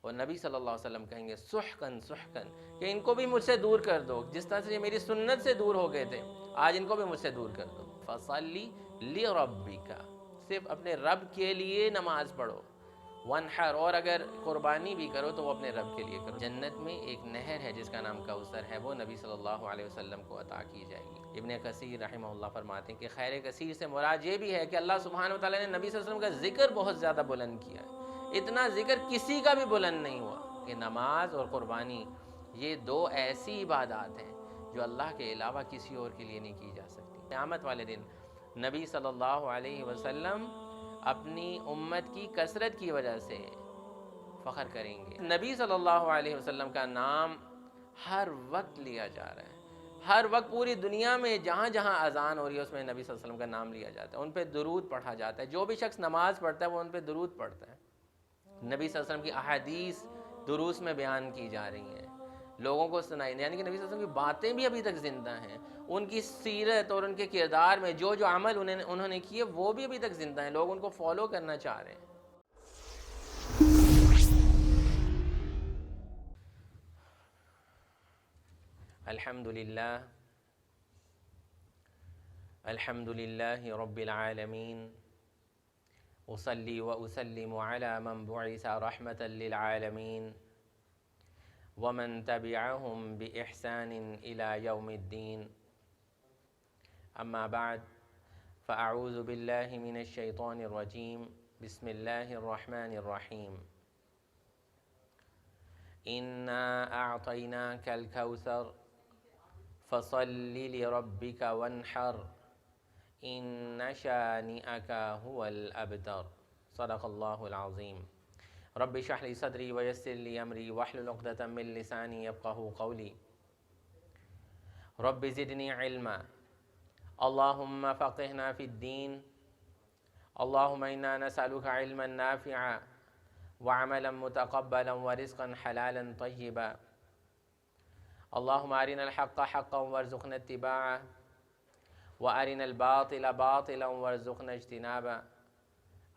اور نبی صلی اللہ علیہ وسلم کہیں گے سحقن سحقن، کہ ان کو بھی مجھ سے دور کر دو، جس طرح سے یہ میری سنت سے دور ہو گئے تھے آج ان کو بھی مجھ سے دور کر دو۔ فصلی لربک، صرف اپنے رب کے لیے نماز پڑھو، وانحر، اور اگر قربانی بھی کرو تو وہ اپنے رب کے لیے کرو۔ جنت میں ایک نہر ہے جس کا نام کوثر ہے، وہ نبی صلی اللہ علیہ وسلم کو عطا کی جائے گی۔ ابن کثیر رحمہ اللہ فرماتے ہیں کہ خیر کثیر سے مراد یہ بھی ہے کہ اللہ سبحانہ وتعالی نے نبی صلی اللہ علیہ وسلم کا ذکر بہت زیادہ بلند کیا ہے، اتنا ذکر کسی کا بھی بلند نہیں ہوا کہ نماز اور قربانی یہ دو ایسی عبادات ہیں جو اللہ کے علاوہ کسی اور کے لیے نہیں کی جا سکتی۔ قیامت والے دن نبی صلی اللہ علیہ وسلم اپنی امت کی کثرت کی وجہ سے فخر کریں گے۔ نبی صلی اللہ علیہ وسلم کا نام ہر وقت لیا جا رہا ہے، ہر وقت پوری دنیا میں جہاں جہاں اذان ہو رہی ہے اس میں نبی صلی اللہ علیہ وسلم کا نام لیا جاتا ہے، ان پہ درود پڑھا جاتا ہے۔ جو بھی شخص نماز پڑھتا ہے وہ ان پہ درود پڑھتا ہے۔ نبی صلی اللہ علیہ وسلم کی احادیث دروس میں بیان کی جا رہی ہیں، لوگوں کو سنائی، یعنی کہ نبی صلی اللہ علیہ وسلم کی باتیں بھی ابھی تک زندہ ہیں، ان کی سیرت اور ان کے کردار میں جو جو عمل انہوں نے کیے وہ بھی ابھی تک زندہ ہیں، لوگ ان کو فالو کرنا چاہ رہے ہیں۔ الحمد للہ رب العالمین، اصلی و اسلم علی من بعث رحمة للعالمین ومن تبعهم بإحسان إلى يوم الدين، اما بعد فاعوذ باللہ من الشیطان الرجیم، بسم اللہ الرحمن الرحیم۔ انا اعطیناک الکوثر فصل لربک وانحر ان شانئک هو الابتر، صدق اللہ العظیم۔ رب اشرح لی صدری ویسر لی امری واحلل عقدۃ من لسانی یفقہوا قولی۔ رب زدنی علما، اللہم فقہنا فی الدین، اللہم انا نسألک علما نافعا وعملا متقبلا ورزقا حلالا طیبا، اللہم ارنا الحق حقا وارزقنا اتباعہ وارنا الباطل باطلا وارزقنا اجتنابہ،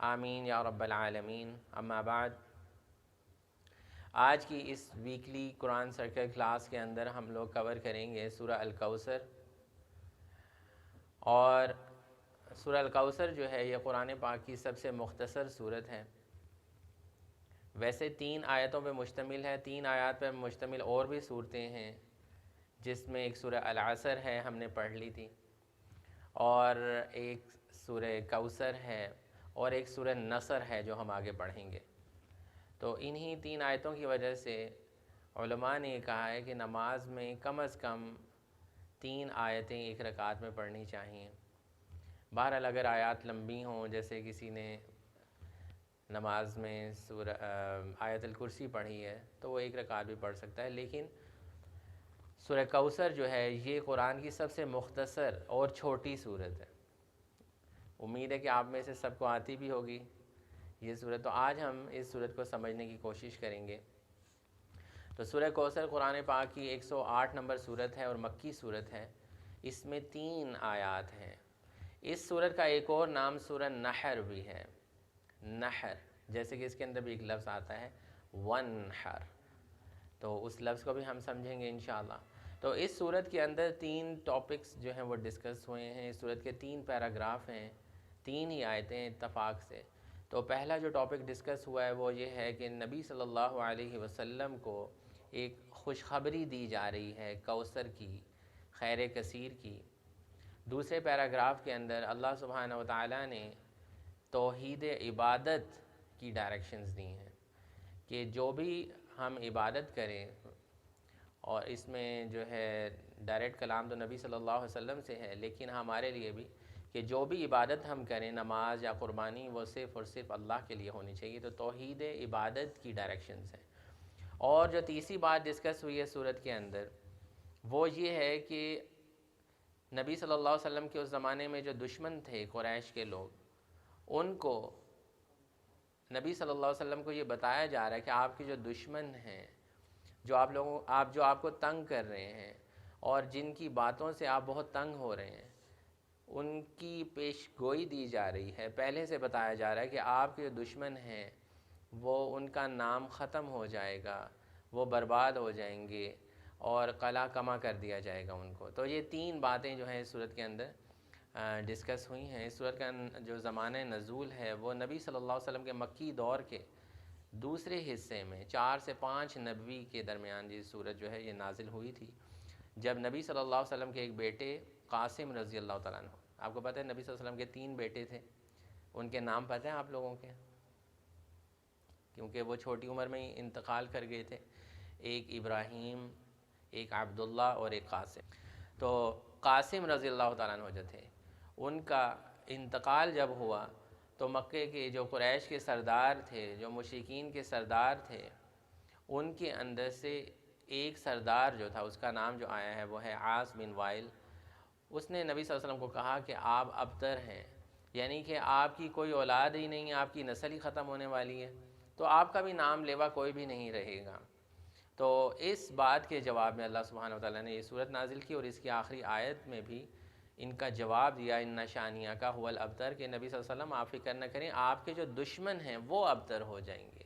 آمین یا رب العالمین۔ اما بعد، آج کی اس ویکلی قرآن سرکل کلاس کے اندر ہم لوگ کور کریں گے سورہ الکوثر، اور سورہ الکوثر جو ہے یہ قرآن پاک کی سب سے مختصر صورت ہے۔ ویسے 3 آیتوں پہ مشتمل ہے، 3 آیات پہ مشتمل اور بھی صورتیں ہیں، جس میں ایک سورہ العصر ہے، ہم نے پڑھ لی تھی، اور ایک سورہ کوثر ہے، اور ایک سورہ نصر ہے جو ہم آگے پڑھیں گے۔ تو انہی 3 آیتوں کی وجہ سے علماء نے یہ کہا ہے کہ نماز میں کم از کم 3 آیتیں ایک رکعت میں پڑھنی چاہیے۔ بہرحال اگر آیات لمبی ہوں، جیسے کسی نے نماز میں سورہ آیت الکرسی پڑھی ہے تو وہ ایک رکعت بھی پڑھ سکتا ہے، لیکن سورہ کوثر جو ہے یہ قرآن کی سب سے مختصر اور چھوٹی صورت ہے۔ امید ہے کہ آپ میں سے سب کو آتی بھی ہوگی یہ صورت، تو آج ہم اس صورت کو سمجھنے کی کوشش کریں گے۔ تو سورہ کوثر قرآن پاک کی 108 نمبر صورت ہے اور مکی صورت ہے، اس میں 3 آیات ہیں۔ اس صورت کا ایک اور نام سورہ نحر بھی ہے، نحر، جیسے کہ اس کے اندر بھی ایک لفظ آتا ہے وانحر، تو اس لفظ کو بھی ہم سمجھیں گے انشاءاللہ۔ تو اس صورت کے اندر 3 ٹاپکس جو ہیں وہ ڈسکس ہوئے ہیں، اس صورت کے 3 پیراگراف ہیں، 3 ہی آیتیں اتفاق سے۔ تو پہلا جو ٹاپک ڈسکس ہوا ہے وہ یہ ہے کہ نبی صلی اللہ علیہ وسلم کو ایک خوشخبری دی جا رہی ہے کوثر کی، خیر کثیر کی۔ دوسرے پیراگراف کے اندر اللہ سبحانہ وتعالی نے توحید عبادت کی ڈائریکشنز دی ہیں کہ جو بھی ہم عبادت کریں، اور اس میں جو ہے ڈائریکٹ کلام تو نبی صلی اللہ علیہ وسلم سے ہے، لیکن ہمارے لیے بھی کہ جو بھی عبادت ہم کریں، نماز یا قربانی، وہ صرف اور صرف اللہ کے لیے ہونی چاہیے۔ تو توحید عبادت کی ڈائریکشنز ہیں۔ اور جو تیسری بات ڈسکس ہوئی ہے صورت کے اندر وہ یہ ہے کہ نبی صلی اللہ علیہ وسلم کے اس زمانے میں جو دشمن تھے قریش کے لوگ، ان کو نبی صلی اللہ علیہ وسلم کو یہ بتایا جا رہا ہے کہ آپ کے جو دشمن ہیں، جو آپ کو تنگ کر رہے ہیں اور جن کی باتوں سے آپ بہت تنگ ہو رہے ہیں، ان کی پیش گوئی دی جا رہی ہے، پہلے سے بتایا جا رہا ہے کہ آپ کے جو دشمن ہیں وہ ان کا نام ختم ہو جائے گا، وہ برباد ہو جائیں گے اور قلع کما کر دیا جائے گا ان کو۔ تو یہ تین باتیں جو ہیں اس صورت کے اندر ڈسکس ہوئی ہیں۔ اس صورت کا جو زمانہ نزول ہے وہ نبی صلی اللہ علیہ وسلم کے مکی دور کے دوسرے حصے میں 4 سے 5 نبوی کے درمیان یہ صورت جو ہے یہ نازل ہوئی تھی، جب نبی صلی اللہ علیہ وسلم کے ایک بیٹے قاسم رضی اللہ تعالیٰ عنہ، آپ کو پتہ ہے نبی صلی اللہ علیہ وسلم کے 3 بیٹے تھے، ان کے نام پتہ ہیں آپ لوگوں کے؟ کیونکہ وہ چھوٹی عمر میں ہی انتقال کر گئے تھے، ایک ابراہیم، ایک عبداللہ اور ایک قاسم۔ تو قاسم رضی اللہ تعالیٰ عنہ جو تھے، ان کا انتقال جب ہوا تو مکے کے جو قریش کے سردار تھے، جو مشرکین کے سردار تھے، ان کے اندر سے ایک سردار جو تھا، اس کا نام جو آیا ہے وہ ہے عاص بن وائل، اس نے نبی صلی اللہ علیہ وسلم کو کہا کہ آپ ابتر ہیں، یعنی کہ آپ کی کوئی اولاد ہی نہیں ہے، آپ کی نسل ہی ختم ہونے والی ہے، تو آپ کا بھی نام لیوا کوئی بھی نہیں رہے گا۔ تو اس بات کے جواب میں اللہ سبحانہ و تعالیٰ نے یہ صورت نازل کی، اور اس کی آخری آیت میں بھی ان کا جواب دیا، ان نشانیہ کا هو الابتر، کہ نبی صلی اللہ علیہ وسلم آپ فکر نہ کریں، آپ کے جو دشمن ہیں وہ ابتر ہو جائیں گے،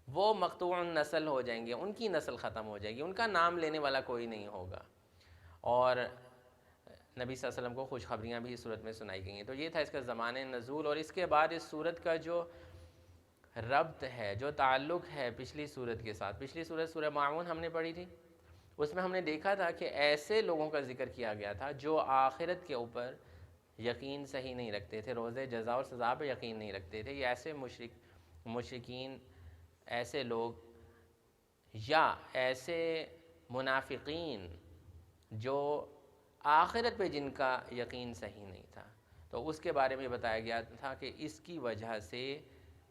وہ مقطوع نسل ہو جائیں گے، ان کی نسل ختم ہو جائے گی، ان کا نام لینے والا کوئی نہیں ہوگا۔ اور نبی صلی اللہ علیہ وسلم کو خوشخبریاں بھی اس صورت میں سنائی گئی ہیں۔ تو یہ تھا اس کا زمانہ نزول، اور اس کے بعد اس صورت کا جو ربط ہے، جو تعلق ہے پچھلی صورت کے ساتھ، پچھلی صورت سورہ ماعون ہم نے پڑھی تھی، اس میں ہم نے دیکھا تھا کہ ایسے لوگوں کا ذکر کیا گیا تھا جو آخرت کے اوپر یقین صحیح نہیں رکھتے تھے، روز جزا اور سزا پہ یقین نہیں رکھتے تھے۔ یہ ایسے مشرکین، ایسے لوگ یا ایسے منافقین جو آخرت پہ جن کا یقین صحیح نہیں تھا، تو اس کے بارے میں بتایا گیا تھا کہ اس کی وجہ سے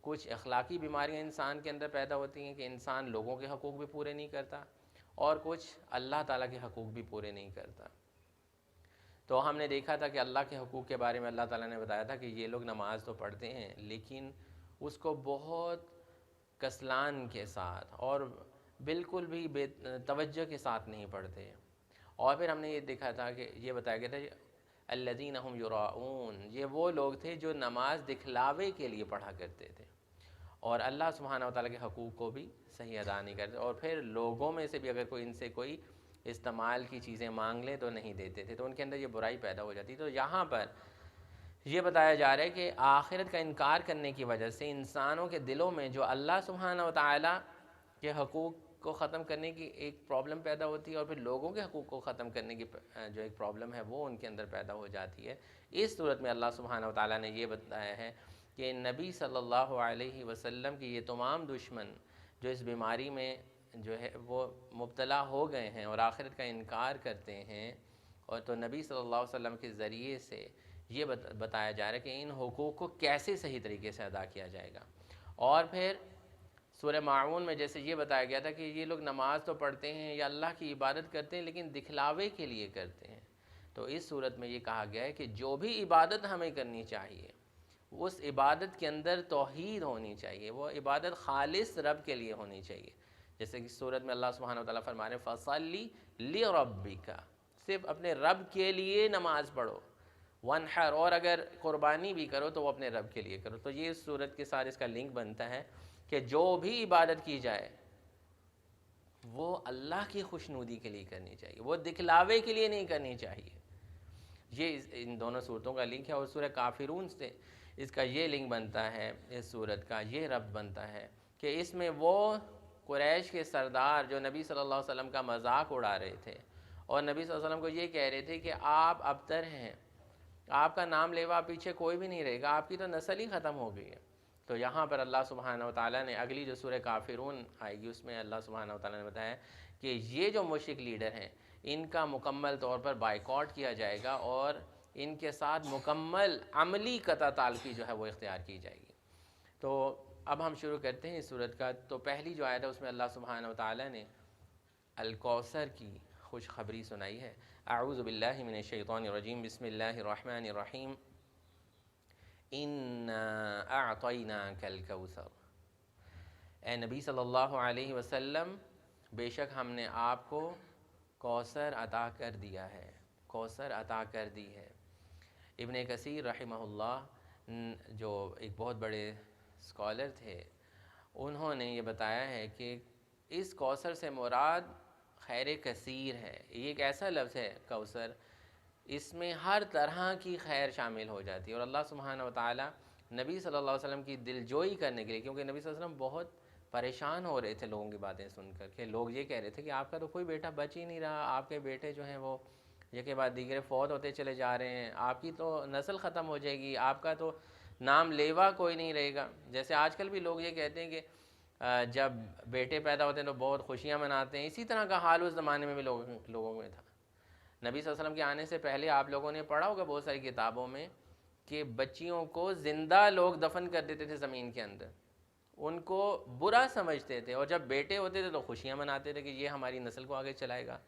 کچھ اخلاقی بیماریاں انسان کے اندر پیدا ہوتی ہیں کہ انسان لوگوں کے حقوق بھی پورے نہیں کرتا اور کچھ اللہ تعالیٰ کے حقوق بھی پورے نہیں کرتا۔ تو ہم نے دیکھا تھا کہ اللہ کے حقوق کے بارے میں اللہ تعالیٰ نے بتایا تھا کہ یہ لوگ نماز تو پڑھتے ہیں لیکن اس کو بہت کسلان کے ساتھ اور بالکل بھی بے توجہ کے ساتھ نہیں پڑھتے۔ اور پھر ہم نے یہ دیکھا تھا کہ یہ بتایا گیا تھا الذین هم یراؤون، یہ وہ لوگ تھے جو نماز دکھلاوے کے لیے پڑھا کرتے تھے اور اللہ سبحانہ و تعالیٰ کے حقوق کو بھی صحیح ادا نہیں کرتے، اور پھر لوگوں میں سے بھی اگر کوئی ان سے کوئی استعمال کی چیزیں مانگ لے تو نہیں دیتے تھے، تو ان کے اندر یہ برائی پیدا ہو جاتی۔ تو یہاں پر یہ بتایا جا رہا ہے کہ آخرت کا انکار کرنے کی وجہ سے انسانوں کے دلوں میں جو اللہ سبحانہ و تعالیٰ کے حقوق کو ختم کرنے کی ایک پرابلم پیدا ہوتی ہے، اور پھر لوگوں کے حقوق کو ختم کرنے کی جو ایک پرابلم ہے وہ ان کے اندر پیدا ہو جاتی ہے۔ اس صورت میں اللہ سبحانہ و تعالیٰ نے یہ بتایا ہے کہ نبی صلی اللہ علیہ وسلم کی یہ تمام دشمن جو اس بیماری میں جو ہے وہ مبتلا ہو گئے ہیں اور آخرت کا انکار کرتے ہیں، اور تو نبی صلی اللہ علیہ وسلم کے ذریعے سے یہ بتایا جا رہا ہے کہ ان حقوق کو کیسے صحیح طریقے سے ادا کیا جائے گا۔ اور پھر سورہ ماعون میں جیسے یہ بتایا گیا تھا کہ یہ لوگ نماز تو پڑھتے ہیں یا اللہ کی عبادت کرتے ہیں لیکن دکھلاوے کے لیے کرتے ہیں، تو اس صورت میں یہ کہا گیا ہے کہ جو بھی عبادت ہمیں کرنی چاہیے اس عبادت کے اندر توحید ہونی چاہیے، وہ عبادت خالص رب کے لیے ہونی چاہیے، جیسے کہ صورت میں اللہ سبحانہ و تعالیٰ فرما رہے ہیں فَصَلِّ لِرَبِّكَ، صرف اپنے رب کے لیے نماز پڑھو، وَانْحَرْ، اور اگر قربانی بھی کرو تو وہ اپنے رب کے لیے کرو۔ تو یہ اس صورت کے ساتھ اس کا لنک بنتا ہے کہ جو بھی عبادت کی جائے وہ اللہ کی خوشنودی کے لیے کرنی چاہیے، وہ دکھلاوے کے لیے نہیں کرنی چاہیے۔ یہ ان دونوں صورتوں کا لنک ہے، اور سورہ کافرون سے اس کا یہ لنک بنتا ہے، اس صورت کا یہ ربط بنتا ہے کہ اس میں وہ قریش کے سردار جو نبی صلی اللہ علیہ وسلم کا مذاق اڑا رہے تھے اور نبی صلی اللہ علیہ وسلم کو یہ کہہ رہے تھے کہ آپ ابتر ہیں، آپ کا نام لیوا پیچھے کوئی بھی نہیں رہے گا، آپ کی تو نسل ہی ختم ہو گئی ہے۔ تو یہاں پر اللہ سبحانہ و تعالیٰ نے اگلی جو سورہ کافرون آئے گی اس میں اللہ سبحانہ و تعالیٰ نے بتایا کہ یہ جو مشرک لیڈر ہیں ان کا مکمل طور پر بائیکاٹ کیا جائے گا اور ان کے ساتھ مکمل عملی قطع تعلقی جو ہے وہ اختیار کی جائے گی۔ تو اب ہم شروع کرتے ہیں اس صورت کا۔ تو پہلی جو آیت ہے اس میں اللہ سبحانہ و تعالیٰ نے الکوثر کی خوشخبری سنائی ہے۔ اعوذ باللہ من الشیطان الرجیم، بسم اللہ الرحمن الرحیم، اِنَّا أَعْطَيْنَاكَ الْكَوْثَرَ، اے نبی صلی اللہ علیہ وسلم بے شک ہم نے آپ کو کوثر عطا کر دیا ہے، کوثر عطا کر دی ہے۔ ابن کثیر رحمہ اللہ جو ایک بہت بڑے اسکالر تھے، انہوں نے یہ بتایا ہے کہ اس کوثر سے مراد خیر کثیر ہے. یہ ایک ایسا لفظ ہے کوثر، اس میں ہر طرح کی خیر شامل ہو جاتی ہے. اور اللہ سبحانہ و تعالی نبی صلی اللہ علیہ وسلم کی دل جوئی کرنے کے لیے، کیونکہ نبی صلی اللہ علیہ وسلم بہت پریشان ہو رہے تھے لوگوں کی باتیں سن کر، کہ لوگ یہ کہہ رہے تھے کہ آپ کا تو کوئی بیٹا بچ ہی نہیں رہا، آپ کے بیٹے جو ہیں وہ یہ کے بعد دیگرے فوت ہوتے چلے جا رہے ہیں، آپ کی تو نسل ختم ہو جائے گی، آپ کا تو نام لیوا کوئی نہیں رہے گا. جیسے آج کل بھی لوگ یہ کہتے ہیں کہ جب بیٹے پیدا ہوتے ہیں تو بہت خوشیاں مناتے ہیں، اسی طرح کا حال اس زمانے میں بھی لوگوں میں تھا. نبی صلی اللہ علیہ وسلم کے آنے سے پہلے آپ لوگوں نے پڑھا ہوگا بہت ساری کتابوں میں کہ بچیوں کو زندہ لوگ دفن کر دیتے تھے زمین کے اندر، ان کو برا سمجھتے تھے، اور جب بیٹے ہوتے تھے تو خوشیاں مناتے تھے کہ یہ ہماری نسل کو آگے چلائے گا.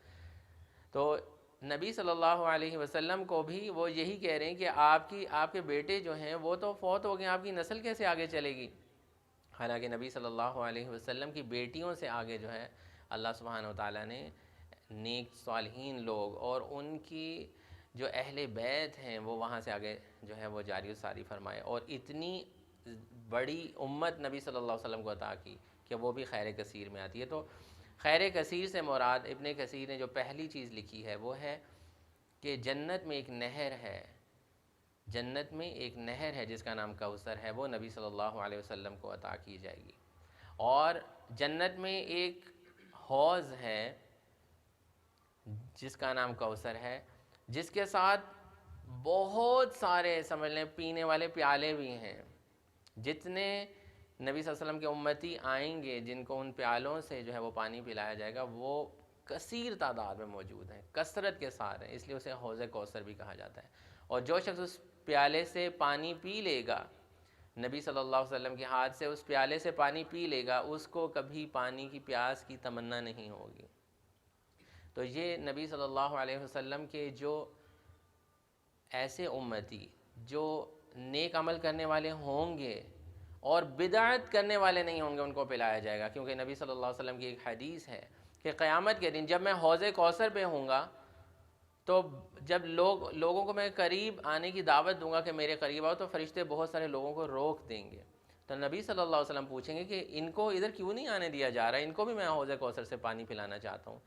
تو نبی صلی اللہ علیہ وسلم کو بھی وہ یہی کہہ رہے ہیں کہ آپ کے بیٹے جو ہیں وہ تو فوت ہو گئے، آپ کی نسل کیسے آگے چلے گی. حالانکہ نبی صلی اللہ علیہ وسلم کی بیٹیوں سے آگے جو ہے اللہ سبحانہ و تعالیٰ نے نیک صالحین لوگ اور ان کی جو اہل بیت ہیں وہ وہاں سے آگے جو ہے وہ جاری و ساری فرمائے، اور اتنی بڑی امت نبی صلی اللہ علیہ وسلم کو عطا کی کہ وہ بھی خیر کثیر میں آتی ہے. تو خیر کثیر سے مراد ابن کثیر نے جو پہلی چیز لکھی ہے وہ ہے کہ جنت میں ایک نہر ہے، جنت میں ایک نہر ہے جس کا نام کوثر ہے، وہ نبی صلی اللہ علیہ وسلم کو عطا کی جائے گی. اور جنت میں ایک حوض ہے جس کا نام کوثر ہے، جس کے ساتھ بہت سارے سمجھ لیں پینے والے پیالے بھی ہیں. جتنے نبی صلی اللہ علیہ وسلم کے امتی آئیں گے جن کو ان پیالوں سے جو ہے وہ پانی پلایا جائے گا، وہ کثیر تعداد میں موجود ہیں، کثرت کے ساتھ ہیں، اس لیے اسے حوض کوثر بھی کہا جاتا ہے. اور جو شخص اس پیالے سے پانی پی لے گا، نبی صلی اللہ علیہ وسلم کے ہاتھ سے اس پیالے سے پانی پی لے گا، اس کو کبھی پانی کی پیاس کی تمنا نہیں ہوگی. تو یہ نبی صلی اللہ علیہ وسلم کے جو ایسے امتی جو نیک عمل کرنے والے ہوں گے اور بدعت کرنے والے نہیں ہوں گے، ان کو پلایا جائے گا. کیونکہ نبی صلی اللہ علیہ وسلم کی ایک حدیث ہے کہ قیامت کے دن جب میں حوض کوثر پہ ہوں گا تو جب لوگوں کو میں قریب آنے کی دعوت دوں گا کہ میرے قریب آؤ، تو فرشتے بہت سارے لوگوں کو روک دیں گے. تو نبی صلی اللہ علیہ وسلم پوچھیں گے کہ ان کو ادھر کیوں نہیں آنے دیا جا رہا ہے، ان کو بھی میں حوض کوثر سے پانی پلانا چاہتا ہوں.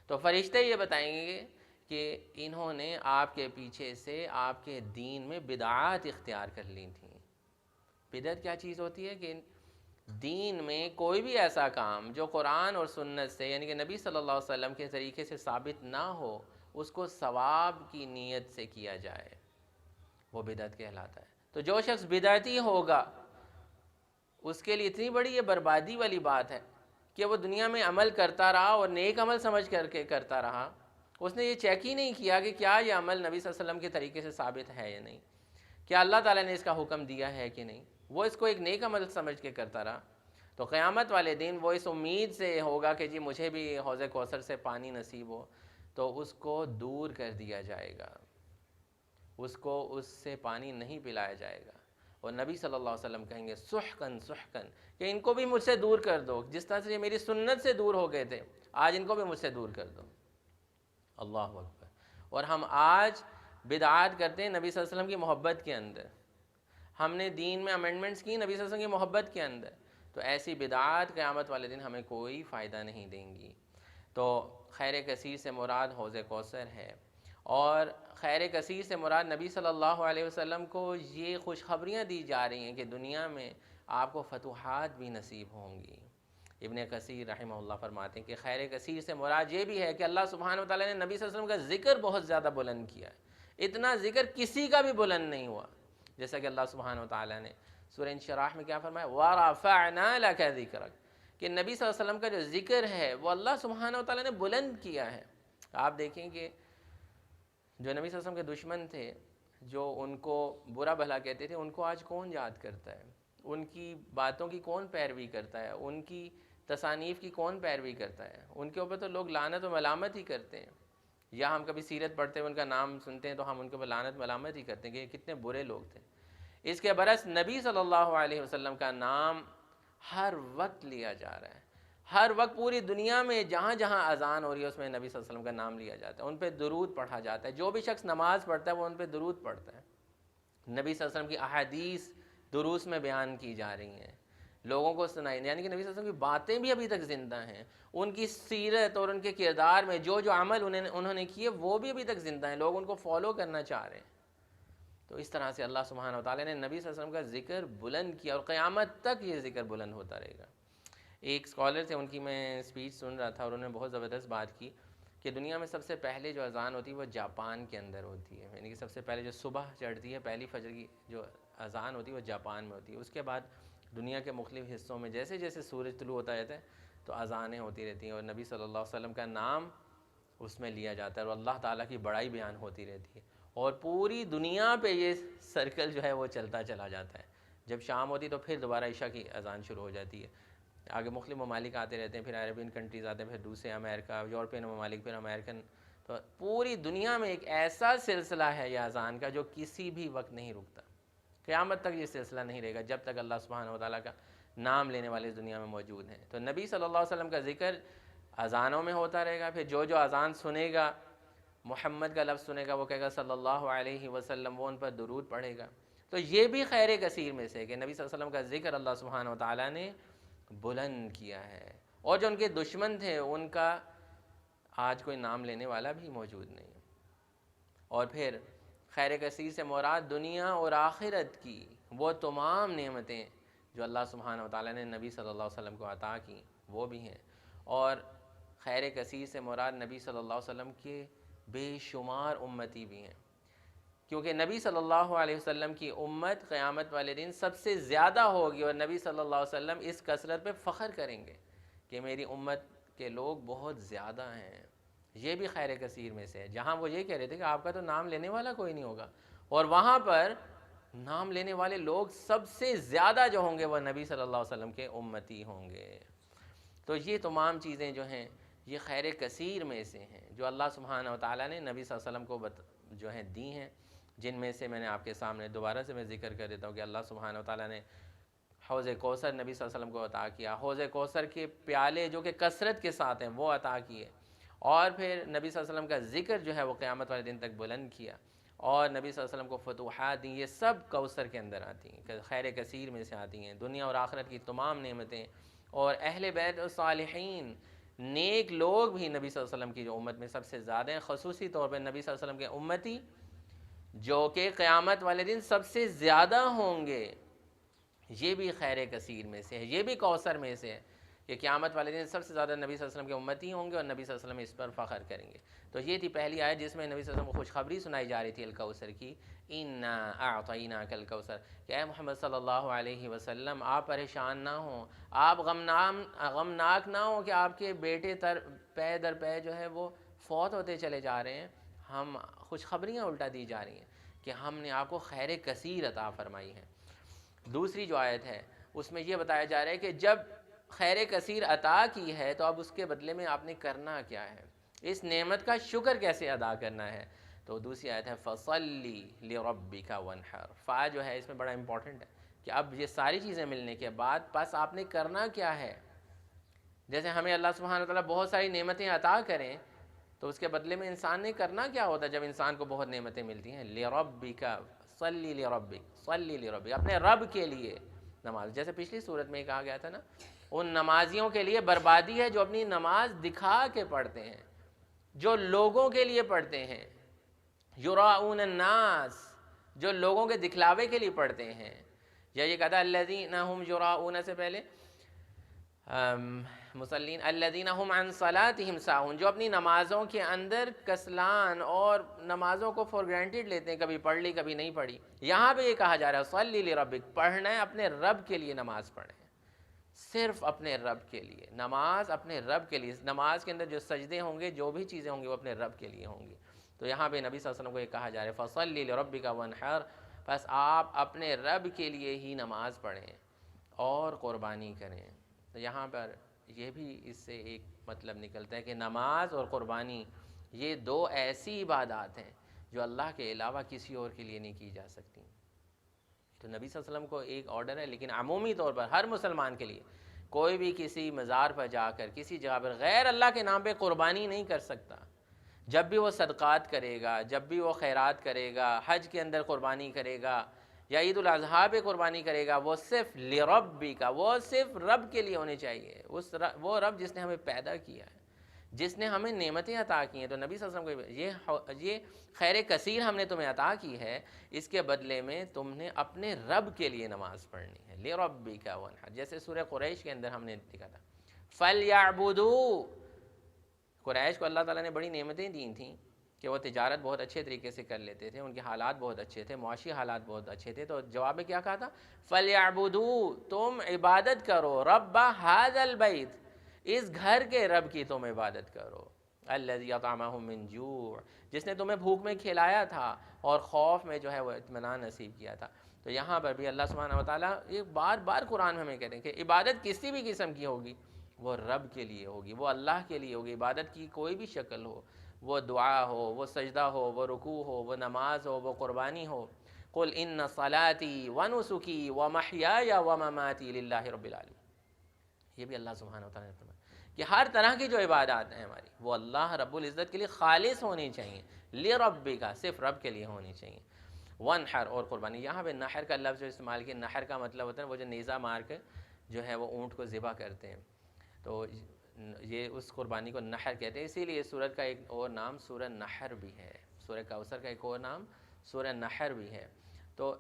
تو فرشتے یہ بتائیں گے کہ انہوں نے آپ کے پیچھے سے آپ کے دین میں بدعات اختیار کر لی تھیں. بدعت کیا چیز ہوتی ہے کہ دین میں کوئی بھی ایسا کام جو قرآن اور سنت سے یعنی کہ نبی صلی اللہ علیہ وسلم کے طریقے سے ثابت نہ ہو، اس کو ثواب کی نیت سے کیا جائے، وہ بدعت کہلاتا ہے. تو جو شخص بدعتی ہوگا اس کے لیے اتنی بڑی یہ بربادی والی بات ہے کہ وہ دنیا میں عمل کرتا رہا اور نیک عمل سمجھ کر کے کرتا رہا، اس نے یہ چیک ہی نہیں کیا کہ کیا یہ عمل نبی صلی اللہ علیہ وسلم کے طریقے سے ثابت ہے یا نہیں، کیا اللہ تعالیٰ نے اس کا حکم دیا ہے کہ نہیں. وہ اس کو ایک نیک عمل سمجھ کے کرتا رہا. تو قیامت والے دن وہ اس امید سے ہوگا کہ جی مجھے بھی حوض کوثر سے پانی نصیب ہو، تو اس کو دور کر دیا جائے گا، اس کو اس سے پانی نہیں پلایا جائے گا. اور نبی صلی اللہ علیہ وسلم کہیں گے سحقن سحقن، کہ ان کو بھی مجھ سے دور کر دو، جس طرح سے یہ میری سنت سے دور ہو گئے تھے، آج ان کو بھی مجھ سے دور کر دو. اللہ اکبر. اور ہم آج بدعات کرتے ہیں نبی صلی اللہ علیہ وسلم کی محبت کے اندر، ہم نے دین میں امینڈمنٹس کی نبی صلی اللہ علیہ وسلم کی محبت کے اندر. تو ایسی بدعات قیامت والے دن ہمیں کوئی فائدہ نہیں دیں گی. تو خیر کثیر سے مراد حوض کوثر ہے، اور خیر کثیر سے مراد نبی صلی اللہ علیہ وسلم کو یہ خوشخبریاں دی جا رہی ہیں کہ دنیا میں آپ کو فتوحات بھی نصیب ہوں گی. ابن کثیر رحمہ اللہ فرماتے ہیں کہ خیر کثیر سے مراد یہ بھی ہے کہ اللہ سبحانہ و تعالیٰ نے نبی صلی اللہ علیہ وسلم کا ذکر بہت زیادہ بلند کیا ہے. اتنا ذکر کسی کا بھی بلند نہیں ہوا، جیسا کہ اللہ سبحانہ و تعالیٰ نے سورہ انشراح میں کیا فرمایا، وَرَفَعْنَا لَكَ ذِكْرَكَ، کہ نبی صلی اللہ علیہ وسلم کا جو ذکر ہے وہ اللہ سبحانہ و تعالیٰ نے بلند کیا ہے. آپ دیکھیں کہ جو نبی صلی اللہ علیہ وسلم کے دشمن تھے، جو ان کو برا بھلا کہتے تھے، ان کو آج کون یاد کرتا ہے، ان کی باتوں کی کون پیروی کرتا ہے، ان کی تصانیف کی کون پیروی کرتا ہے. ان کے اوپر تو لوگ لعنت و ملامت ہی کرتے ہیں، یا ہم کبھی سیرت پڑھتے ہیں ان کا نام سنتے ہیں تو ہم ان کے اوپر لعنت ملامت ہی کرتے ہیں کہ یہ کتنے برے لوگ تھے. اس کے برعکس نبی صلی اللہ علیہ وسلم کا نام ہر وقت لیا جا رہا ہے، ہر وقت پوری دنیا میں جہاں جہاں اذان ہو رہی ہے اس میں نبی صلی اللہ علیہ وسلم کا نام لیا جاتا ہے، ان پہ درود پڑھا جاتا ہے. جو بھی شخص نماز پڑھتا ہے وہ ان پہ درود پڑھتا ہے. نبی صلی اللہ علیہ وسلم کی احادیث دروس میں بیان کی جا رہی ہیں، لوگوں کو سنائی، یعنی کہ نبی صلی اللہ علیہ وسلم کی باتیں بھی ابھی تک زندہ ہیں، ان کی سیرت اور ان کے کردار میں جو جو عمل انہوں نے کیے وہ بھی ابھی تک زندہ ہیں، لوگ ان کو فالو کرنا چاہ رہے ہیں۔ تو اس طرح سے اللہ سبحانہ وتعالی نے نبی صلی اللہ علیہ وسلم کا ذکر بلند کیا، اور قیامت تک یہ ذکر بلند ہوتا رہے گا۔ ایک اسکالر تھے، ان کی میں اسپیچ سن رہا تھا، اور انہوں نے بہت زبردست بات کی کہ دنیا میں سب سے پہلے جو اذان ہوتی ہے وہ جاپان کے اندر ہوتی ہے، یعنی کہ سب سے پہلے جو صبح چڑھتی ہے پہلی فجر کی جو اذان ہوتی ہے وہ جاپان میں ہوتی ہے۔ اس کے بعد دنیا کے مختلف حصوں میں جیسے جیسے سورج طلوع ہوتا رہتا ہے تو اذانیں ہوتی رہتی ہیں، اور نبی صلی اللہ علیہ وسلم کا نام اس میں لیا جاتا ہے، اور اللہ تعالیٰ کی بڑائی بیان ہوتی رہتی ہے، اور پوری دنیا پہ یہ سرکل جو ہے وہ چلتا چلا جاتا ہے۔ جب شام ہوتی تو پھر دوبارہ عشاء کی اذان شروع ہو جاتی ہے، آگے مختلف ممالک آتے رہتے ہیں، پھر عربین کنٹریز آتے ہیں، پھر دوسرے امریکہ، یورپین ممالک، پھر امریکن، تو پوری دنیا میں ایک ایسا سلسلہ ہے یہ اذان کا جو کسی بھی وقت نہیں رکتا، قیامت تک یہ سلسلہ نہیں رہے گا جب تک اللہ سبحانہ وتعالیٰ کا نام لینے والے اس دنیا میں موجود ہیں۔ تو نبی صلی اللہ علیہ وسلم کا ذکر اذانوں میں ہوتا رہے گا، پھر جو جو اذان سنے گا، محمد کا لفظ سنے گا، وہ کہے گا صلی اللہ علیہ وسلم، وہ ان پر درود پڑھے گا۔ تو یہ بھی خیر کثیر میں سے کہ نبی صلی اللہ علیہ وسلم کا ذکر اللہ سبحانہ وتعالیٰ نے بلند کیا ہے، اور جو ان کے دشمن تھے ان کا آج کوئی نام لینے والا بھی موجود نہیں۔ اور پھر خیر کثیر سے مراد دنیا اور آخرت کی وہ تمام نعمتیں جو اللہ سبحانہ وتعالیٰ نے نبی صلی اللہ علیہ وسلم کو عطا کی وہ بھی ہیں، اور خیر کثیر سے مراد نبی صلی اللہ علیہ وسلم کے بے شمار امتی بھی ہیں، کیونکہ نبی صلی اللہ علیہ وسلم کی امت قیامت والے دن سب سے زیادہ ہوگی، اور نبی صلی اللہ علیہ وسلم اس کثرت پہ فخر کریں گے کہ میری امت کے لوگ بہت زیادہ ہیں۔ یہ بھی خیر کثیر میں سے ہے، جہاں وہ یہ کہہ رہے تھے کہ آپ کا تو نام لینے والا کوئی نہیں ہوگا، اور وہاں پر نام لینے والے لوگ سب سے زیادہ جو ہوں گے وہ نبی صلی اللہ علیہ وسلم کے امتی ہوں گے۔ تو یہ تمام چیزیں جو ہیں یہ خیر کثیر میں سے ہیں جو اللہ سبحانہ وتعالیٰ نے نبی صلی اللہ علیہ وسلم کو جو ہیں دی ہیں، جن میں سے میں نے آپ کے سامنے دوبارہ سے میں ذکر کر دیتا ہوں کہ اللہ سبحانہ وتعالیٰ نے حوض کوثر نبی صلی اللہ علیہ وسلم کو عطا کیا، حوض کوثر کے پیالے جو کہ کثرت کے ساتھ ہیں وہ عطا کیے، اور پھر نبی صلی اللہ علیہ وسلم کا ذکر جو ہے وہ قیامت والے دن تک بلند کیا، اور نبی صلی اللہ علیہ وسلم کو فتوحات دیں۔ یہ سب کوثر کے اندر آتی ہیں، خیر کثیر میں سے آتی ہیں، دنیا اور آخرت کی تمام نعمتیں، اور اہل بیت اور صالحین نیک لوگ بھی نبی صلی اللہ علیہ وسلم کی جو امت میں سب سے زیادہ ہیں، خصوصی طور پہ نبی صلی اللہ علیہ وسلم کے امتی جو کہ قیامت والے دن سب سے زیادہ ہوں گے، یہ بھی خیر کثیر میں سے ہے، یہ بھی کوثر میں سے ہے کہ قیامت والے دن سب سے زیادہ نبی صلی اللہ علیہ وسلم کے امتی ہوں گے، اور نبی صلی اللہ علیہ وسلم اس پر فخر کریں گے۔ تو یہ تھی پہلی آیت جس میں نبی صلی اللہ علیہ وسلم کو خوشخبری سنائی جا رہی تھی الکوثر کی، اِنَّا أَعْطَيْنَاكَ الْكَوْثَرَ، کہ اے محمد صلی اللہ علیہ وسلم آپ پریشان نہ ہوں، آپ غمناک نہ ہوں کہ آپ کے بیٹے پے در پے جو ہے وہ فوت ہوتے چلے جا رہے ہیں، ہم خوشخبریاں الٹا دی جا رہی ہیں کہ ہم نے آپ کو خیر کثیر عطا فرمائی ہے۔ دوسری جو آیت ہے اس میں یہ بتایا جا رہا ہے کہ جب خیر کثیر عطا کی ہے تو اب اس کے بدلے میں آپ نے کرنا کیا ہے، اس نعمت کا شکر کیسے ادا کرنا ہے۔ تو دوسری آیت ہے فَصَلِّ لِرَبِّكَ وَانْحَرْ، فا جو ہے اس میں بڑا امپورٹنٹ ہے کہ اب یہ ساری چیزیں ملنے کے بعد بس آپ نے کرنا کیا ہے۔ جیسے ہمیں اللہ سبحانہ وتعالیٰ بہت ساری نعمتیں عطا کریں تو اس کے بدلے میں انسان نے کرنا کیا ہوتا ہے جب انسان کو بہت نعمتیں ملتی ہیں؟ لِرَبِّكَ صَلِّ لِرَبِّكَ صَلِّ لِرَبِّكَ، اپنے رب کے لیے نماز، جیسے پچھلی صورت میں کہا گیا تھا نا، ان نمازیوں کے لیے بربادی ہے جو اپنی نماز دکھا کے پڑھتے ہیں، جو لوگوں کے لیے پڑھتے ہیں، یراؤون الناس، جو لوگوں کے دکھلاوے کے لیے پڑھتے ہیں، یا یہ کہتا ہے الذین هم یراؤون سے پہلے مصلین الذین هم عن صلاتهم ساہون، جو اپنی نمازوں کے اندر کسلان اور نمازوں کو فور گرانٹیڈ لیتے ہیں، کبھی پڑھ لی کبھی نہیں پڑھی۔ یہاں پہ یہ کہا جا رہا ہے صلی لربک، پڑھنا ہے اپنے رب کے لیے، نماز پڑھیں صرف اپنے رب کے لیے، نماز اپنے رب کے لیے، نماز کے اندر جو سجدے ہوں گے، جو بھی چیزیں ہوں گی وہ اپنے رب کے لیے ہوں گی۔ تو یہاں پہ نبی صلی اللہ علیہ وسلم کو یہ کہا جا رہا ہے فَصَلِّ لِرَبِّكَ وَانْحَرْ، بس آپ اپنے رب کے لیے ہی نماز پڑھیں اور قربانی کریں۔ تو یہاں پر یہ بھی اس سے ایک مطلب نکلتا ہے کہ نماز اور قربانی یہ دو ایسی عبادات ہیں جو اللہ کے علاوہ کسی اور کے لیے نہیں کی جا سکتی۔ تو نبی صلی اللہ علیہ وسلم کو ایک آرڈر ہے، لیکن عمومی طور پر ہر مسلمان کے لیے کوئی بھی کسی مزار پر جا کر کسی جگہ پر غیر اللہ کے نام پہ قربانی نہیں کر سکتا۔ جب بھی وہ صدقات کرے گا، جب بھی وہ خیرات کرے گا، حج کے اندر قربانی کرے گا، یا عید الاضحیٰ پہ قربانی کرے گا وہ صرف لربی کا، وہ صرف رب کے لیے ہونی چاہیے، وہ رب جس نے ہمیں پیدا کیا ہے، جس نے ہمیں نعمتیں عطا کی ہیں۔ تو نبی صلی اللہ علیہ وسلم کو یہ خیر کثیر ہم نے تمہیں عطا کی ہے، اس کے بدلے میں تم نے اپنے رب کے لیے نماز پڑھنی ہے، لربک وانحر، جیسے سورہ قریش کے اندر ہم نے دیکھا تھا فَلْيَعْبُدُوا۔ قریش کو اللہ تعالیٰ نے بڑی نعمتیں دی تھیں کہ وہ تجارت بہت اچھے طریقے سے کر لیتے تھے، ان کے حالات بہت اچھے تھے، معاشی حالات بہت اچھے تھے، تو جواب میں کیا کہا تھا؟ فَلْيَعْبُدُوا، تم عبادت کرو، رَبَّ هَذَا الْبَيْتِ، اس گھر کے رب کی تم عبادت کرو، الَّذِي أَطْعَمَهُم مِّن جُوعٍ، جس نے تمہیں بھوک میں کھلایا تھا اور خوف میں جو ہے وہ اطمینان نصیب کیا تھا۔ تو یہاں پر بھی اللہ سبحانہ وتعالیٰ یہ بار بار قرآن میں ہمیں کہتے ہیں کہ عبادت کسی بھی قسم کی ہوگی وہ رب کے لیے ہوگی، وہ اللہ کے لیے ہوگی۔ عبادت کی کوئی بھی شکل ہو، وہ دعا ہو، وہ سجدہ ہو، وہ رکوع ہو، وہ نماز ہو، وہ قربانی ہو، قُلْ إِنَّ صَلَاتِي وَنُسُكِي وَمَحْيَايَ وَمَمَاتِي لِلَّهِ رَبِّ الْعَالَمِينَ۔ یہ بھی اللہ سبحانہ وتعالیٰ نے فرمایا کہ ہر طرح کی جو عبادات ہیں ہماری وہ اللہ رب العزت کے لیے خالص ہونی چاہیے، لِرَبِّکَ، صرف رب کے لیے ہونی چاہیے۔ وَانْحَرْ، اور قربانی، یہاں پہ نحر کا لفظ جو استعمال کیا، نحر کا مطلب ہوتا ہے وہ جو نیزہ مار کے جو ہے وہ اونٹ کو ذبح کرتے ہیں، تو یہ اس قربانی کو نحر کہتے ہیں۔ اسی لیے سورت کا ایک اور نام سورہ نحر بھی ہے، سورہ کوثر کا ایک اور نام سورہ نحر بھی ہے۔ تو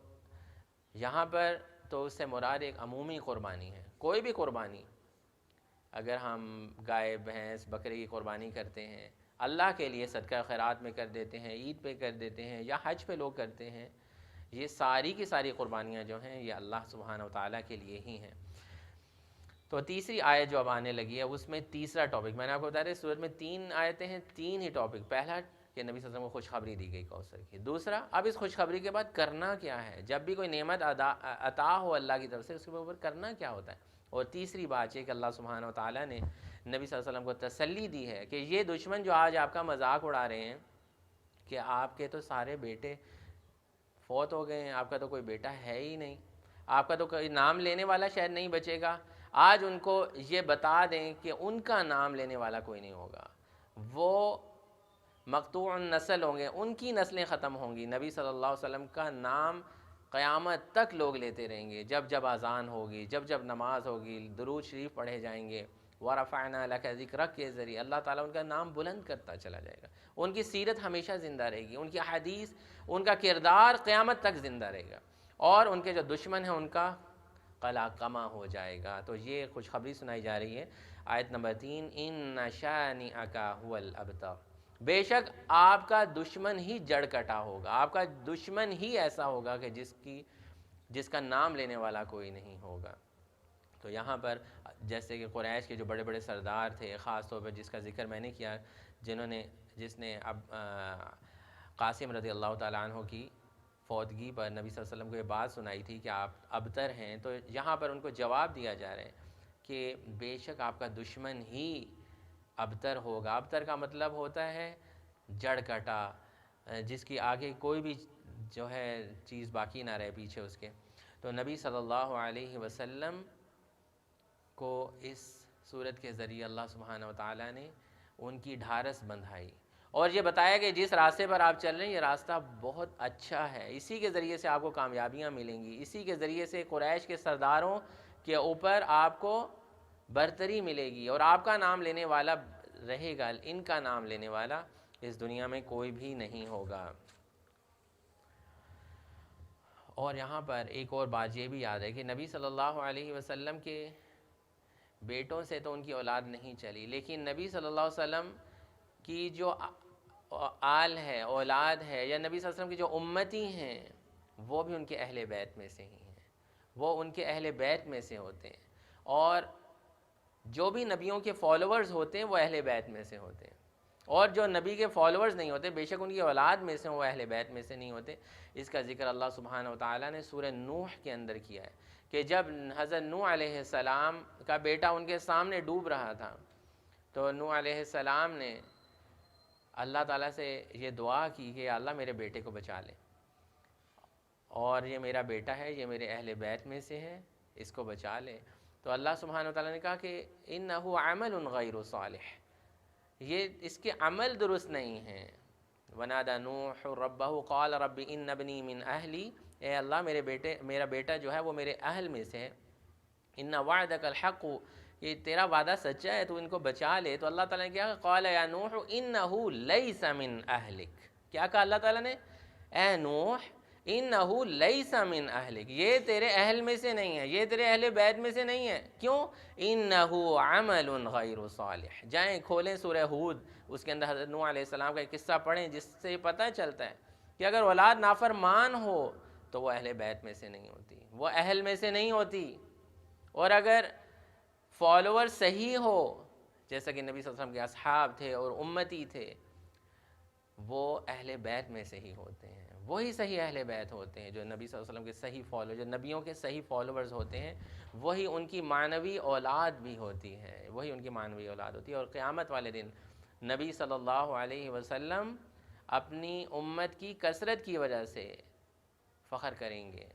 یہاں پر تو اس سے مراد ایک عمومی قربانی ہے، کوئی بھی قربانی، اگر ہم گائے، بھینس، بکری کی قربانی کرتے ہیں اللہ کے لیے، صدقہ خیرات میں کر دیتے ہیں، عید پہ کر دیتے ہیں، یا حج پہ لوگ کرتے ہیں، یہ ساری کی ساری قربانیاں جو ہیں یہ اللہ سبحانہ وتعالیٰ کے لیے ہی ہیں۔ تو تیسری آیت جو اب آنے لگی ہے اس میں تیسرا ٹاپک، میں نے آپ کو بتایا تھا سورت میں 3 آیتیں ہیں، 3 ہی ٹاپک۔ پہلا کہ نبی صلی اللہ علیہ وسلم کو خوشخبری دی گئی کوثر کی، دوسرا اب اس خوشخبری کے بعد کرنا کیا ہے، جب بھی کوئی نعمت عطا ہو اللہ کی طرف سے اس کے اوپر کرنا کیا ہوتا ہے، اور تیسری بات یہ کہ اللہ سبحانہ وتعالیٰ نے نبی صلی اللہ علیہ وسلم کو تسلی دی ہے کہ یہ دشمن جو آج آپ کا مذاق اڑا رہے ہیں کہ آپ کے تو سارے بیٹے فوت ہو گئے ہیں، آپ کا تو کوئی بیٹا ہے ہی نہیں، آپ کا تو کوئی نام لینے والا شاید نہیں بچے گا، آج ان کو یہ بتا دیں کہ ان کا نام لینے والا کوئی نہیں ہوگا، وہ مقطوع النسل ہوں گے، ان کی نسلیں ختم ہوں گی، نبی صلی اللہ علیہ وسلم کا نام قیامت تک لوگ لیتے رہیں گے، جب جب اذان ہوگی، جب جب نماز ہوگی، درود شریف پڑھے جائیں گے، وَرَفَعْنَا لَكَ ذِكْرَكَ کے ذریعے اللہ تعالیٰ ان کا نام بلند کرتا چلا جائے گا، ان کی سیرت ہمیشہ زندہ رہے گی، ان کی حدیث، ان کا کردار قیامت تک زندہ رہے گا، اور ان کے جو دشمن ہیں ان کا قلع کما ہو جائے گا۔ تو یہ خوشخبری سنائی جا رہی ہے، آیت نمبر 3، إِنَّ شَانِئَكَ هُوَ الْأَبْتَرُ، بے شک آپ کا دشمن ہی جڑ کٹا ہوگا، آپ کا دشمن ہی ایسا ہوگا کہ جس کا نام لینے والا کوئی نہیں ہوگا۔ تو یہاں پر جیسے کہ قریش کے جو بڑے بڑے سردار تھے، خاص طور پر جس کا ذکر میں نے کیا، جس نے اب قاسم رضی اللہ تعالیٰ عنہ کی فوتگی پر نبی صلی اللہ علیہ وسلم کو یہ بات سنائی تھی کہ آپ ابتر ہیں، تو یہاں پر ان کو جواب دیا جا رہا ہے کہ بے شک آپ کا دشمن ہی ابتر ہوگا۔ ابتر کا مطلب ہوتا ہے جڑ کٹا، جس کی آگے کوئی بھی جو ہے چیز باقی نہ رہے پیچھے اس کے۔ تو نبی صلی اللہ علیہ وسلم کو اس صورت کے ذریعے اللہ سبحانہ وتعالیٰ نے ان کی ڈھارس بندھائی اور یہ بتایا کہ جس راستے پر آپ چل رہے ہیں یہ راستہ بہت اچھا ہے، اسی کے ذریعے سے آپ کو کامیابیاں ملیں گی، اسی کے ذریعے سے قریش کے سرداروں کے اوپر آپ کو برتری ملے گی، اور آپ کا نام لینے والا رہے گا، ان کا نام لینے والا اس دنیا میں کوئی بھی نہیں ہوگا۔ اور یہاں پر ایک اور بات یہ بھی یاد ہے کہ نبی صلی اللہ علیہ وسلم کے بیٹوں سے تو ان کی اولاد نہیں چلی، لیکن نبی صلی اللہ علیہ وسلم کی جو آل ہے، اولاد ہے، یا نبی صلی اللہ علیہ وسلم کی جو امتی ہیں وہ بھی ان کے اہل بیت میں سے ہی ہیں، وہ ان کے اہل بیت میں سے ہوتے ہیں، اور جو بھی نبیوں کے فالوورز ہوتے ہیں وہ اہل بیت میں سے ہوتے ہیں، اور جو نبی کے فالوورز نہیں ہوتے بے شک ان کی اولاد میں سے وہ اہل بیت میں سے نہیں ہوتے۔ اس کا ذکر اللہ سبحانہ وتعالیٰ نے سورہ نوح کے اندر کیا ہے کہ جب حضرت نوح علیہ السلام کا بیٹا ان کے سامنے ڈوب رہا تھا تو نوح علیہ السلام نے اللہ تعالیٰ سے یہ دعا کی کہ اللہ میرے بیٹے کو بچا لے، اور یہ میرا بیٹا ہے، یہ میرے اہل بیت میں سے ہے، اس کو بچا لے۔ تو اللہ سبحانہ وتعالیٰ نے کہا کہ انہ عمل غیر صالح، یہ اس کے عمل درست نہیں ہیں۔ ونادى نوح ربه قال رب ان ابنی من اہلی اے اللہ میرا بیٹا جو ہے وہ میرے اہل میں سے ہے، ان وعدک الحق، یہ تیرا وعدہ سچا ہے، تو ان کو بچا لے۔ تو اللہ تعالیٰ نے کیا کہا، قال یا نوح انہ لیس من اہلک، کیا کہا اللہ تعالیٰ نے، اے نوح انہ لیس من اہلک، یہ تیرے اہل میں سے نہیں ہے، یہ تیرے اہل بیت میں سے نہیں ہے۔ کیوں؟ انہ عمل غیر صالح۔ جائیں کھولیں سورہ ہود، اس کے اندر حضرت نوح علیہ السلام کا ایک قصہ پڑھیں، جس سے پتہ چلتا ہے کہ اگر اولاد نافرمان ہو تو وہ اہل بیت میں سے نہیں ہوتی، وہ اہل میں سے نہیں ہوتی، اور اگر فالوور صحیح ہو، جیسا کہ نبی صلی اللہ علیہ وسلم کے اصحاب تھے اور امتی تھے، وہ اہل بیت میں سے ہی ہوتے ہیں، وہی صحیح اہل بیت ہوتے ہیں، جو نبی صلی اللہ علیہ وسلم کے صحیح فالوور، جو نبیوں کے صحیح فالوورز ہوتے ہیں، وہی ان کی معنوی اولاد بھی ہوتی ہے، وہی ان کی معنوی اولاد ہوتی ہے۔ اور قیامت والے دن نبی صلی اللہ علیہ وسلم اپنی امت کی کثرت کی وجہ سے فخر کریں گے